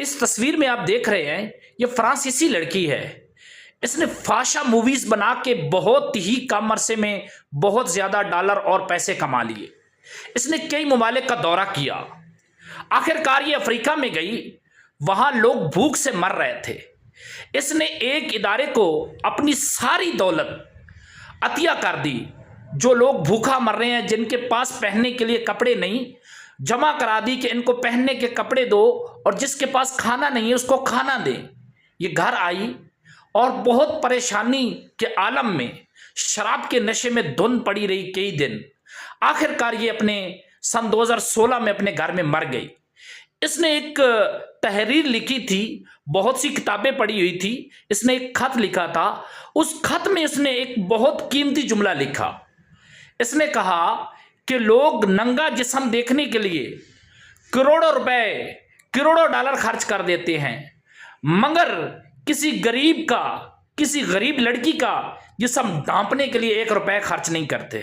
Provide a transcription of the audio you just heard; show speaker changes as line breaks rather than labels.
اس تصویر میں آپ دیکھ رہے ہیں یہ فرانسیسی لڑکی ہے. اس نے فاشا موویز بنا کے بہت ہی کم عرصے میں بہت زیادہ ڈالر اور پیسے کما لیے. اس نے کئی ممالک کا دورہ کیا. آخر کار یہ افریقہ میں گئی. وہاں لوگ بھوک سے مر رہے تھے. اس نے ایک ادارے کو اپنی ساری دولت عطیہ کر دی. جو لوگ بھوکا مر رہے ہیں، جن کے پاس پہننے کے لیے کپڑے نہیں، جمع کرا دی کہ ان کو پہننے کے کپڑے دو، اور جس کے پاس کھانا نہیں ہے اس کو کھانا دیں. یہ گھر آئی اور بہت پریشانی کے عالم میں شراب کے نشے میں دھن پڑی رہی کئی دن. آخر کار یہ اپنے سن 2016 میں اپنے گھر میں مر گئی. اس نے ایک تحریر لکھی تھی، بہت سی کتابیں پڑھی ہوئی تھی. اس نے ایک خط لکھا تھا. اس خط میں اس نے ایک بہت قیمتی جملہ لکھا. اس نے کہا کہ لوگ ننگا جسم دیکھنے کے لیے کروڑوں روپے، کروڑوں ڈالر خرچ کر دیتے ہیں، مگر کسی غریب لڑکی کا جسم ڈھانپنے کے لیے 1 روپے خرچ نہیں کرتے.